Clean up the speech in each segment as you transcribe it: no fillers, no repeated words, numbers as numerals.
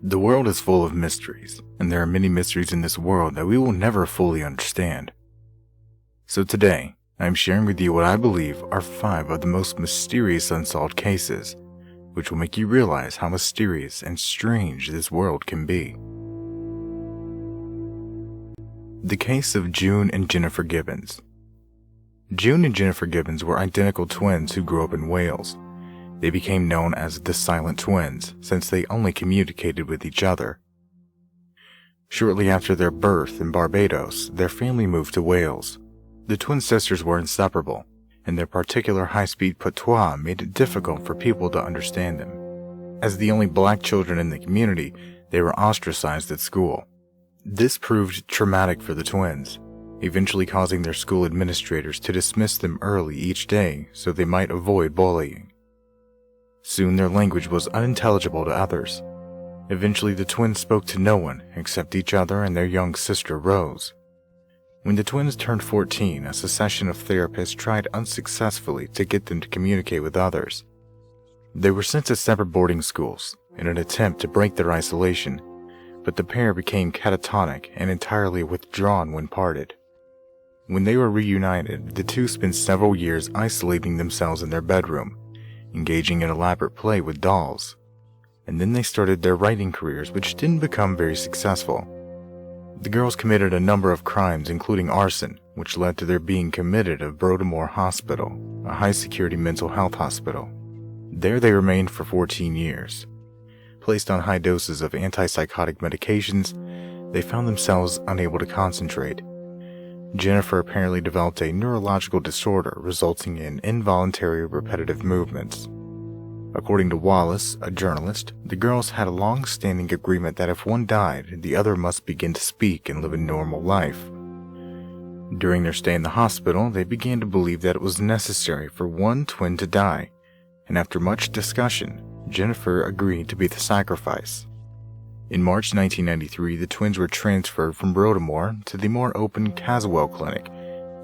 The world is full of mysteries, and there are many mysteries in this world that we will never fully understand. So today, I am sharing with you what I believe are 5 of the most mysterious unsolved cases, which will make you realize how mysterious and strange this world can be. The case of June and Jennifer Gibbons. June and Jennifer Gibbons were identical twins who grew up in Wales. They became known as the Silent Twins since they only communicated with each other. Shortly after their birth in Barbados, their family moved to Wales. The twin sisters were inseparable, and their particular high-speed patois made it difficult for people to understand them. As the only black children in the community, they were ostracized at school. This proved traumatic for the twins, eventually causing their school administrators to dismiss them early each day so they might avoid bullying. Soon their language was unintelligible to others. Eventually the twins spoke to no one except each other and their young sister Rose. When the twins turned 14, a succession of therapists tried unsuccessfully to get them to communicate with others. They were sent to separate boarding schools in an attempt to break their isolation, but the pair became catatonic and entirely withdrawn when parted. When they were reunited, the two spent several years isolating themselves in their bedroom, engaging in elaborate play with dolls, and then they started their writing careers, which didn't become very successful. The girls committed a number of crimes, including arson, which led to their being committed at Broadmoor Hospital, a high-security mental health hospital. There they remained for 14 years. Placed on high doses of antipsychotic medications, they found themselves unable to concentrate. Jennifer apparently developed a neurological disorder resulting in involuntary repetitive movements. According to Wallace, a journalist, the girls had a long-standing agreement that if one died, the other must begin to speak and live a normal life. During their stay in the hospital, they began to believe that it was necessary for one twin to die, and after much discussion, Jennifer agreed to be the sacrifice. In March 1993, the twins were transferred from Broadmoor to the more open Caswell Clinic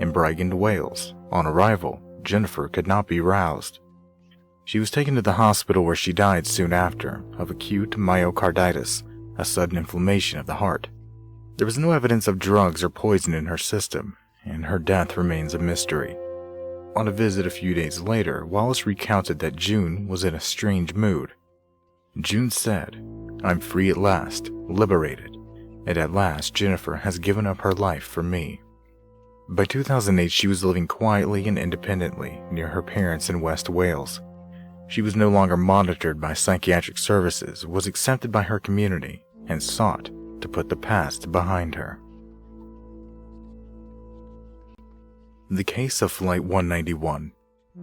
in Bregand, Wales. On arrival, Jennifer could not be roused. She was taken to the hospital where she died soon after of acute myocarditis, a sudden inflammation of the heart. There was no evidence of drugs or poison in her system, and her death remains a mystery. On a visit a few days later, Wallace recounted that June was in a strange mood. June said, "I'm free at last, liberated, and at last Jennifer has given up her life for me." By 2008, she was living quietly and independently near her parents in West Wales. She was no longer monitored by psychiatric services, was accepted by her community, and sought to put the past behind her. The case of Flight 191.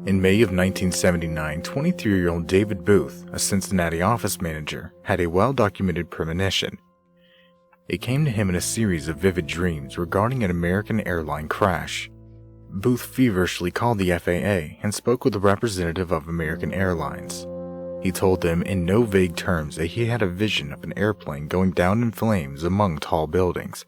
In May of 1979, 23-year-old David Booth, a Cincinnati office manager, had a well-documented premonition. It came to him in a series of vivid dreams regarding an American airline crash. Booth feverishly called the FAA and spoke with a representative of American Airlines. He told them in no vague terms that he had a vision of an airplane going down in flames among tall buildings.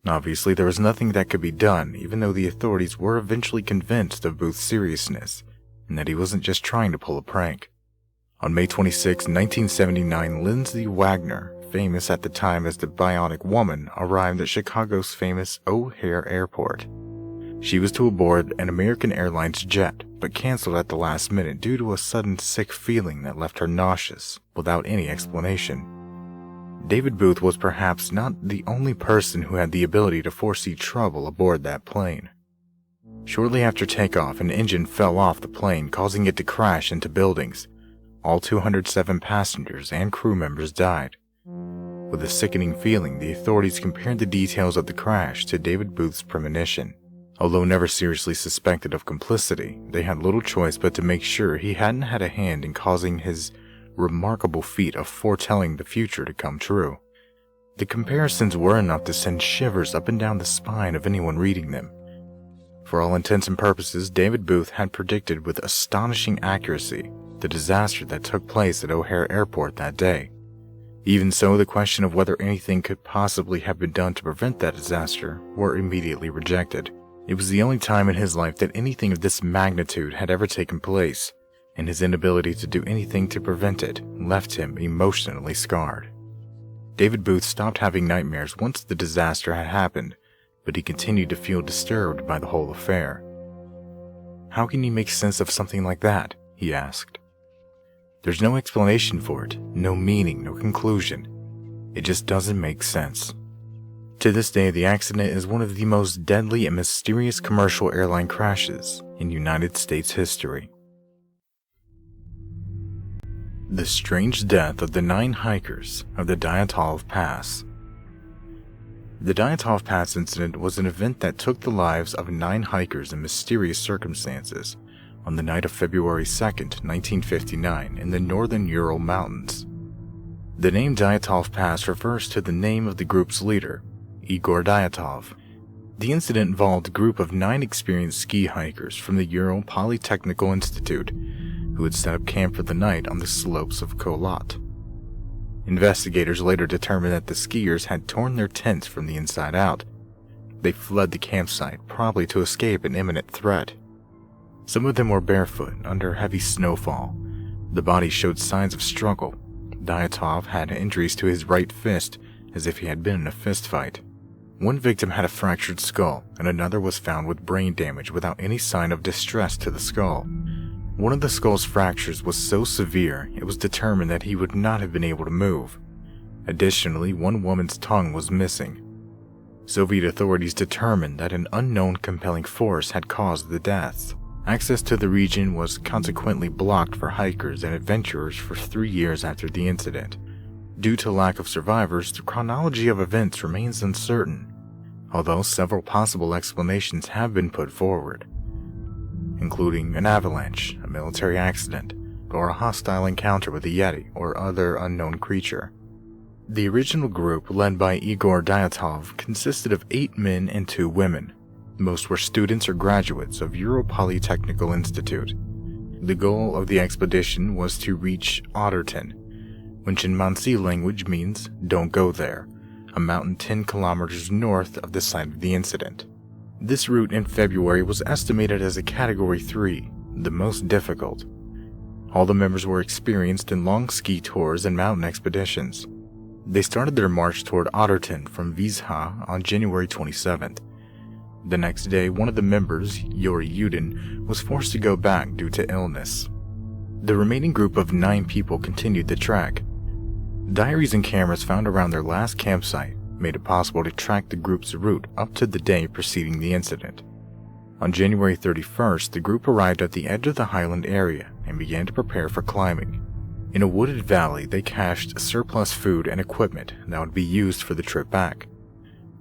Obviously, there was nothing that could be done, even though the authorities were eventually convinced of Booth's seriousness and that he wasn't just trying to pull a prank. On May 26, 1979, Lindsay Wagner, famous at the time as the Bionic Woman, arrived at Chicago's famous O'Hare Airport. She was to board an American Airlines jet, but canceled at the last minute due to a sudden sick feeling that left her nauseous without any explanation. David Booth was perhaps not the only person who had the ability to foresee trouble aboard that plane. Shortly after takeoff, an engine fell off the plane, causing it to crash into buildings. All 207 passengers and crew members died. With a sickening feeling, the authorities compared the details of the crash to David Booth's premonition. Although never seriously suspected of complicity, they had little choice but to make sure he hadn't had a hand in causing his remarkable feat of foretelling the future to come true. The comparisons were enough to send shivers up and down the spine of anyone reading them. For all intents and purposes, David Booth had predicted with astonishing accuracy the disaster that took place at O'Hare Airport that day. Even so, the question of whether anything could possibly have been done to prevent that disaster were immediately rejected. It was the only time in his life that anything of this magnitude had ever taken place, and his inability to do anything to prevent it left him emotionally scarred. David Booth stopped having nightmares once the disaster had happened, but he continued to feel disturbed by the whole affair. "How can you make sense of something like that?" he asked. "There's no explanation for it, no meaning, no conclusion. It just doesn't make sense." To this day, the accident is one of the most deadly and mysterious commercial airline crashes in United States history. The strange death of the 9 hikers of the Dyatlov Pass. The Dyatlov Pass incident was an event that took the lives of 9 hikers in mysterious circumstances on the night of February 2nd, 1959 in the northern Ural Mountains. The name Dyatlov Pass refers to the name of the group's leader, Igor Dyatlov. The incident involved a group of 9 experienced ski hikers from the Ural Polytechnical Institute who had set up camp for the night on the slopes of CO.AG. Investigators later determined that the skiers had torn their tents from the inside out. They fled the campsite, probably to escape an imminent threat. Some of them were barefoot under heavy snowfall. The bodies showed signs of struggle. Dyatlov had injuries to his right fist, as if he had been in a fist fight. One victim had a fractured skull, and another was found with brain damage without any sign of distress to the skull. One of the skull's fractures was so severe, it was determined that he would not have been able to move. Additionally, one woman's tongue was missing. Soviet authorities determined that an unknown compelling force had caused the deaths. Access to the region was consequently blocked for hikers and adventurers for 3 years after the incident. Due to lack of survivors, the chronology of events remains uncertain, although several possible explanations have been put forward, including an avalanche, a military accident, or a hostile encounter with a Yeti or other unknown creature. The original group, led by Igor Dyatlov, consisted of 8 men and 2 women. Most were students or graduates of Ural Polytechnical Institute. The goal of the expedition was to reach Otterton, which in Mansi language means "don't go there," a mountain 10 kilometers north of the site of the incident. This route in February was estimated as a Category 3, the most difficult. All the members were experienced in long ski tours and mountain expeditions. They started their march toward Otterton from Vizha on January 27th. The next day, one of the members, Yuri Yudin, was forced to go back due to illness. The remaining group of 9 people continued the trek. Diaries and cameras found around their last campsite made it possible to track the group's route up to the day preceding the incident. On January 31st, the group arrived at the edge of the highland area and began to prepare for climbing. In a wooded valley, they cached surplus food and equipment that would be used for the trip back.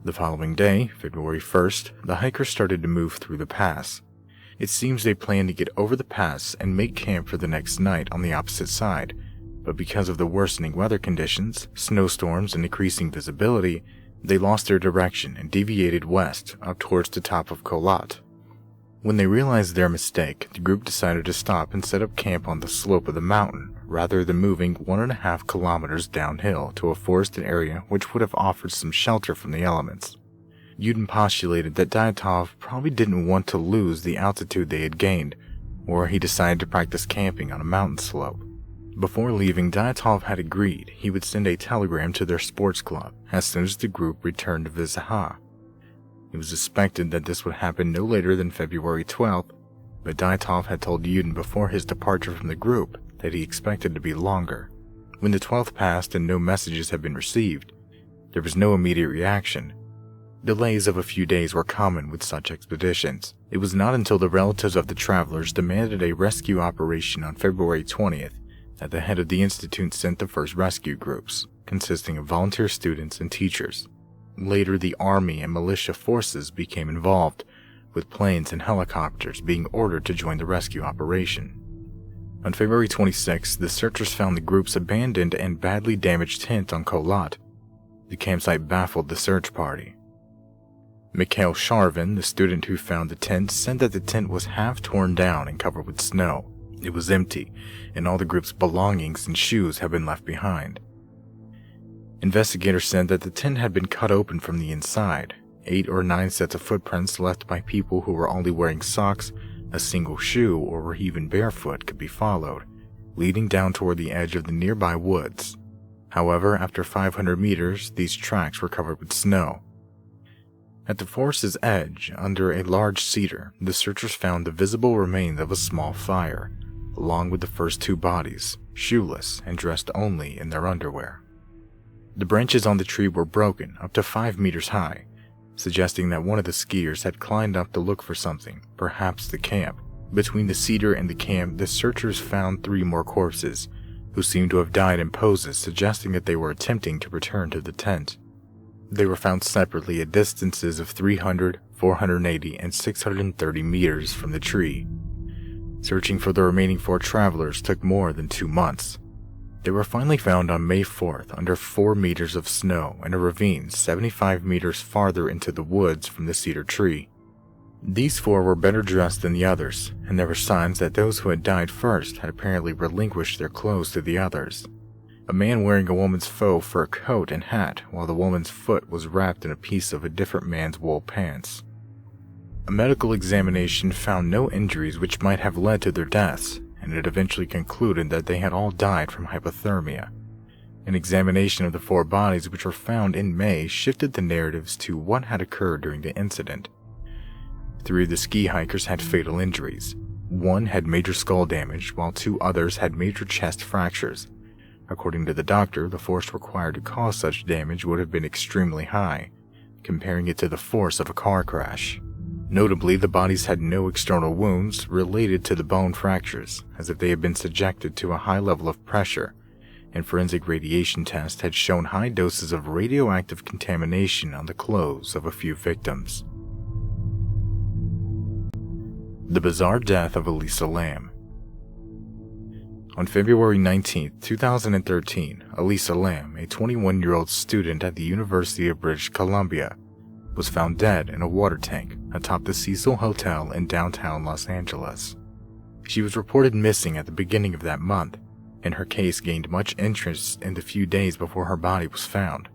The following day, February 1st, the hikers started to move through the pass. It seems they planned to get over the pass and make camp for the next night on the opposite side, but because of the worsening weather conditions, snowstorms, and decreasing visibility, they lost their direction and deviated west up towards the top of CO.AG. When they realized their mistake, the group decided to stop and set up camp on the slope of the mountain, rather than moving 1.5 kilometers downhill to a forested area which would have offered some shelter from the elements. Yudin postulated that Dyatlov probably didn't want to lose the altitude they had gained, or he decided to practice camping on a mountain slope. Before leaving, Dyatlov had agreed he would send a telegram to their sports club as soon as the group returned to Vizha. It was suspected that this would happen no later than February 12th, but Dyatlov had told Yudin before his departure from the group that he expected to be longer. When the 12th passed and no messages had been received, there was no immediate reaction. Delays of a few days were common with such expeditions. It was not until the relatives of the travelers demanded a rescue operation on February 20th that the head of the institute sent the first rescue groups, consisting of volunteer students and teachers. Later, the army and militia forces became involved, with planes and helicopters being ordered to join the rescue operation. On February 26, the searchers found the group's abandoned and badly damaged tent on CO.AG. The campsite baffled the search party. Mikhail Sharvin, the student who found the tent, said that the tent was half torn down and covered with snow. It was empty, and all the group's belongings and shoes had been left behind. Investigators said that the tent had been cut open from the inside, 8 or 9 sets of footprints left by people who were only wearing socks, A single shoe or even barefoot could be followed, leading down toward the edge of the nearby woods. However, after 500 meters, these tracks were covered with snow. At the forest's edge, under a large cedar, the searchers found the visible remains of a small fire, along with the first two bodies, shoeless and dressed only in their underwear. The branches on the tree were broken up to 5 meters high, suggesting that one of the skiers had climbed up to look for something, perhaps the camp. Between the cedar and the camp, the searchers found 3 more corpses, who seemed to have died in poses suggesting that they were attempting to return to the tent. They were found separately at distances of 300, 480, and 630 meters from the tree. Searching for the remaining 4 travelers took more than 2 months. They were finally found on May 4th under 4 meters of snow in a ravine 75 meters farther into the woods from the cedar tree. These 4 were better dressed than the others, and there were signs that those who had died first had apparently relinquished their clothes to the others. A man wearing a woman's faux fur coat and hat, while the woman's foot was wrapped in a piece of a different man's wool pants. A medical examination found no injuries which might have led to their deaths, and it eventually concluded that they had all died from hypothermia. An examination of the 4 bodies which were found in May shifted the narratives to what had occurred during the incident. 3 of the ski hikers had fatal injuries. 1 had major skull damage, while 2 others had major chest fractures. According to the doctor, the force required to cause such damage would have been extremely high, comparing it to the force of a car crash. Notably, the bodies had no external wounds related to the bone fractures, as if they had been subjected to a high level of pressure, and forensic radiation tests had shown high doses of radioactive contamination on the clothes of a few victims. The bizarre death of Elisa Lam. On February 19, 2013, Elisa Lam, a 21-year-old student at the University of British Columbia, was found dead in a water tank atop the Cecil Hotel in downtown Los Angeles. She was reported missing at the beginning of that month, and her case gained much interest in the few days before her body was found.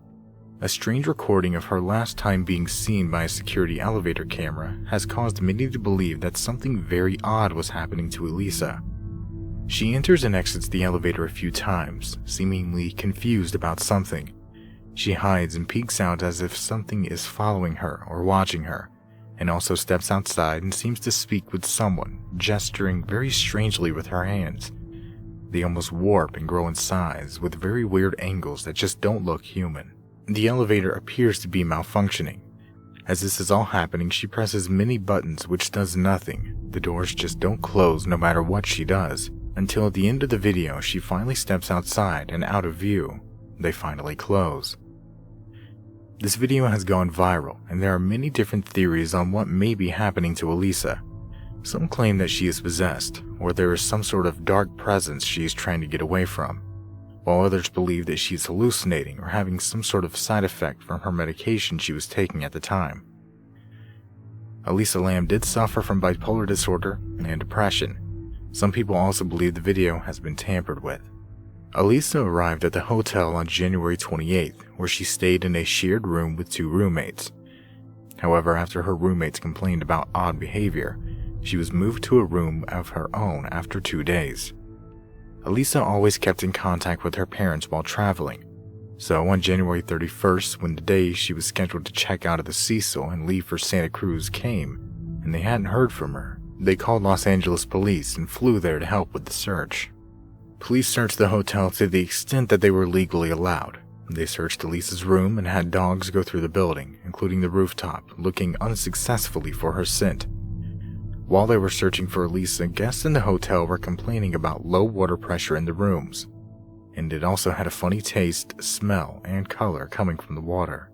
A strange recording of her last time being seen by a security elevator camera has caused many to believe that something very odd was happening to Elisa. She enters and exits the elevator a few times, seemingly confused about something. She hides and peeks out as if something is following her or watching her, and also steps outside and seems to speak with someone, gesturing very strangely with her hands. They almost warp and grow in size, with very weird angles that just don't look human. The elevator appears to be malfunctioning. As this is all happening, she presses many buttons which does nothing. The doors just don't close no matter what she does, until at the end of the video she finally steps outside and out of view. They finally close. This video has gone viral, and there are many different theories on what may be happening to Elisa. Some claim that she is possessed, or there is some sort of dark presence she is trying to get away from, while others believe that she is hallucinating or having some sort of side effect from her medication she was taking at the time. Elisa Lam did suffer from bipolar disorder and depression. Some people also believe the video has been tampered with. Elisa arrived at the hotel on January 28th, where she stayed in a shared room with 2 roommates. However, after her roommates complained about odd behavior, she was moved to a room of her own after 2 days. Elisa always kept in contact with her parents while traveling, so on January 31st, when the day she was scheduled to check out of the Cecil and leave for Santa Cruz came, and they hadn't heard from her, they called Los Angeles police and flew there to help with the search. Police searched the hotel to the extent that they were legally allowed. They searched Elisa's room and had dogs go through the building, including the rooftop, looking unsuccessfully for her scent. While they were searching for Elisa, guests in the hotel were complaining about low water pressure in the rooms, and it also had a funny taste, smell, and color coming from the water.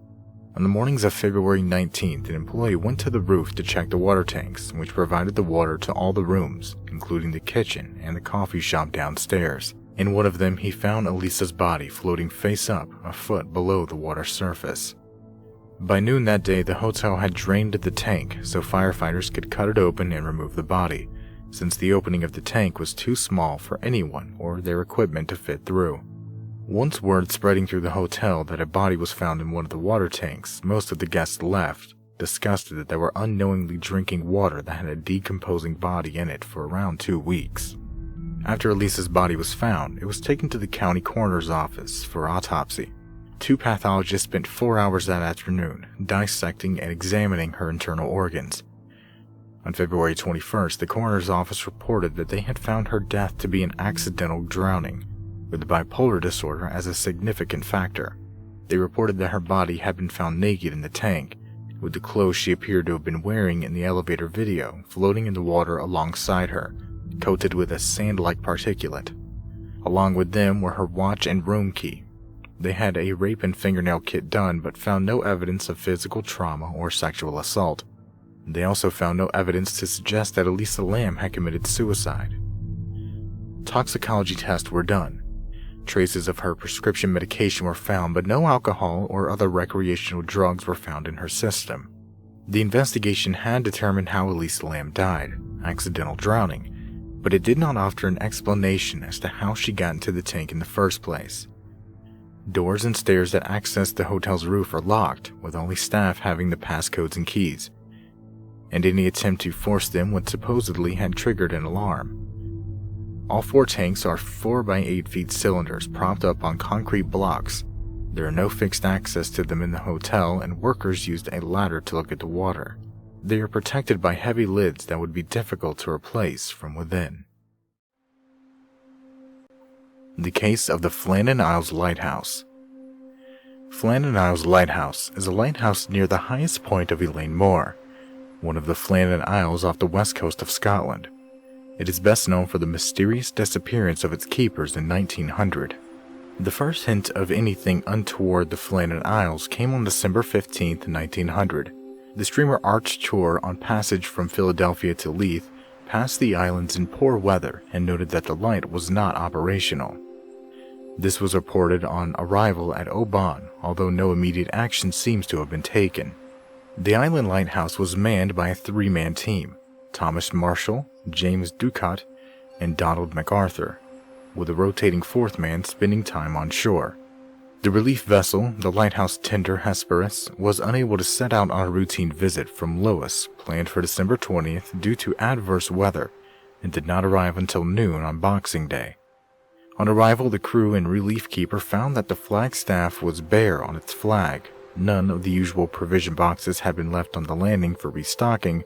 On the mornings of February 19th, an employee went to the roof to check the water tanks, which provided the water to all the rooms, including the kitchen and the coffee shop downstairs. In one of them, he found Elisa's body floating face up, a foot below the water surface. By noon that day, the hotel had drained the tank so firefighters could cut it open and remove the body, since the opening of the tank was too small for anyone or their equipment to fit through. Once word spreading through the hotel that a body was found in one of the water tanks, most of the guests left, disgusted that they were unknowingly drinking water that had a decomposing body in it for around 2 weeks. After Elisa's body was found, it was taken to the county coroner's office for autopsy. 2 pathologists spent 4 hours that afternoon dissecting and examining her internal organs. On February 21st, the coroner's office reported that they had found her death to be an accidental drowning, with bipolar disorder as a significant factor. They reported that her body had been found naked in the tank, with the clothes she appeared to have been wearing in the elevator video floating in the water alongside her, coated with a sand-like particulate. Along with them were her watch and room key. They had a rape and fingernail kit done but found no evidence of physical trauma or sexual assault. They also found no evidence to suggest that Elisa Lam had committed suicide. Toxicology tests were done. Traces of her prescription medication were found, but no alcohol or other recreational drugs were found in her system. The investigation had determined how Elisa Lam died, accidental drowning, but it did not offer an explanation as to how she got into the tank in the first place. Doors and stairs that access the hotel's roof are locked, with only staff having the passcodes and keys, and any attempt to force them would supposedly have triggered an alarm. All 4 tanks are 4 by 8 feet cylinders propped up on concrete blocks. There are no fixed access to them in the hotel, and workers used a ladder to look at the water. They are protected by heavy lids that would be difficult to replace from within. The case of the Flannan Isles Lighthouse. Flannan Isles Lighthouse is a lighthouse near the highest point of Elaine Moor, one of the Flannan Isles off the west coast of Scotland. It is best known for the mysterious disappearance of its keepers in 1900. The first hint of anything untoward the Flannan Isles came on December 15, 1900. The steamer Arch Chore, on passage from Philadelphia to Leith, passed the islands in poor weather and noted that the light was not operational. This was reported on arrival at Oban, although no immediate action seems to have been taken. The island lighthouse was manned by a 3-man team: Thomas Marshall, James Ducat, and Donald MacArthur, with a rotating 4th man spending time on shore. The relief vessel, the lighthouse tender Hesperus, was unable to set out on a routine visit from Lewis, planned for December 20th due to adverse weather, and did not arrive until noon on Boxing Day. On arrival, the crew and relief keeper found that the flagstaff was bare on its flag. None of the usual provision boxes had been left on the landing for restocking,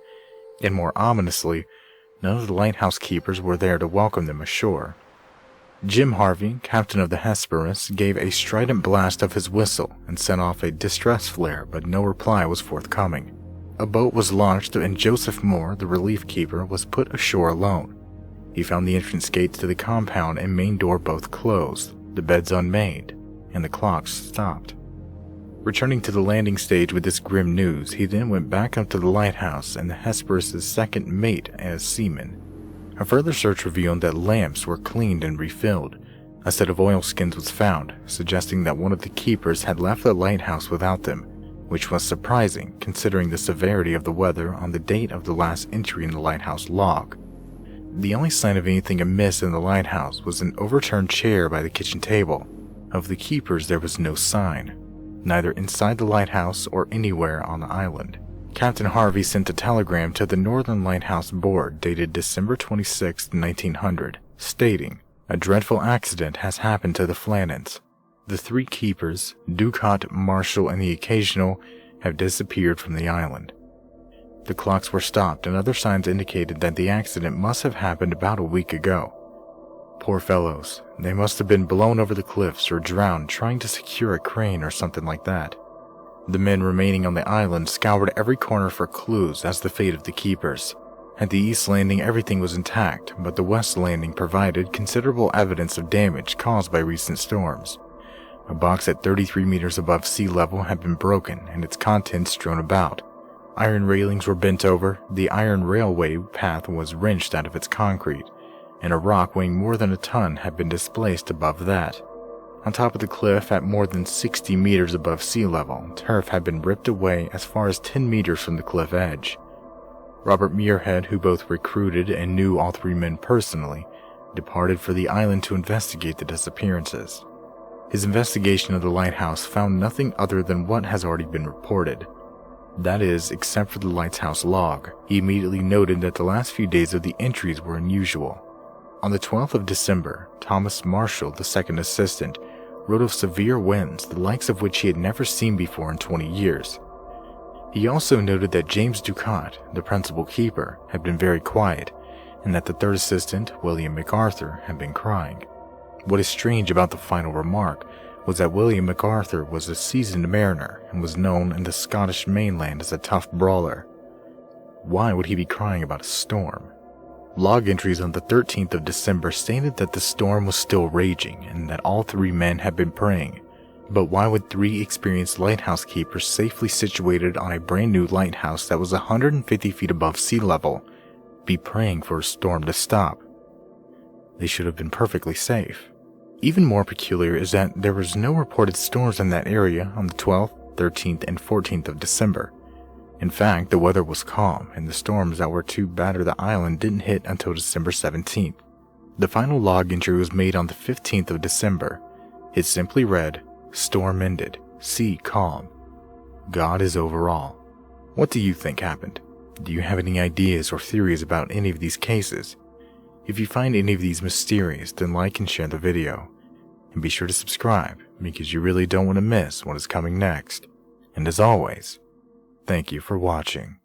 and more ominously, none of the lighthouse keepers were there to welcome them ashore. Jim Harvey, captain of the Hesperus, gave a strident blast of his whistle and sent off a distress flare, but no reply was forthcoming. A boat was launched, and Joseph Moore, the relief keeper, was put ashore alone. He found the entrance gates to the compound and main door both closed, the beds unmade, and the clocks stopped. Returning to the landing stage with this grim news, he then went back up to the lighthouse and the Hesperus' second mate as seaman. A further search revealed that lamps were cleaned and refilled. A set of oilskins was found, suggesting that one of the keepers had left the lighthouse without them, which was surprising considering the severity of the weather on the date of the last entry in the lighthouse log. The only sign of anything amiss in the lighthouse was an overturned chair by the kitchen table. Of the keepers there was no sign, neither inside the lighthouse or anywhere on the island. Captain Harvey sent a telegram to the Northern Lighthouse Board dated December 26, 1900, stating, "A dreadful accident has happened to the Flannans. The 3 keepers, Ducat, Marshall, and the Occasional, have disappeared from the island." The clocks were stopped, and other signs indicated that the accident must have happened about a week ago. Poor fellows, they must have been blown over the cliffs or drowned trying to secure a crane or something like that. The men remaining on the island scoured every corner for clues as to the fate of the keepers. At the east landing everything was intact, but the west landing provided considerable evidence of damage caused by recent storms. A box at 33 meters above sea level had been broken and its contents strewn about. Iron railings were bent over, the iron railway path was wrenched out of its concrete, and a rock weighing more than a ton had been displaced above that. On top of the cliff, at more than 60 meters above sea level, turf had been ripped away as far as 10 meters from the cliff edge. Robert Muirhead, who both recruited and knew all 3 men personally, departed for the island to investigate the disappearances. His investigation of the lighthouse found nothing other than what has already been reported. That is, except for the lighthouse log. He immediately noted that the last few days of the entries were unusual. On the 12th of December, Thomas Marshall, the second assistant, wrote of severe winds, the likes of which he had never seen before in 20 years. He also noted that James Ducat, the principal keeper, had been very quiet, and that the third assistant, William MacArthur, had been crying. What is strange about the final remark was that William MacArthur was a seasoned mariner and was known in the Scottish mainland as a tough brawler. Why would he be crying about a storm? Log entries on the 13th of December stated that the storm was still raging and that all three men had been praying. But why would three experienced lighthouse keepers safely situated on a brand new lighthouse that was 150 feet above sea level be praying for a storm to stop? They should have been perfectly safe. Even more peculiar is that there was no reported storms in that area on the 12th, 13th, and 14th of December. In fact, the weather was calm, and the storms that were to batter the island didn't hit until December 17th. The final log entry was made on the 15th of December. It simply read, "Storm ended, sea calm. God is over all." What do you think happened? Do you have any ideas or theories about any of these cases? If you find any of these mysterious, then like and share the video. And be sure to subscribe, because you really don't want to miss what is coming next. And as always, thank you for watching.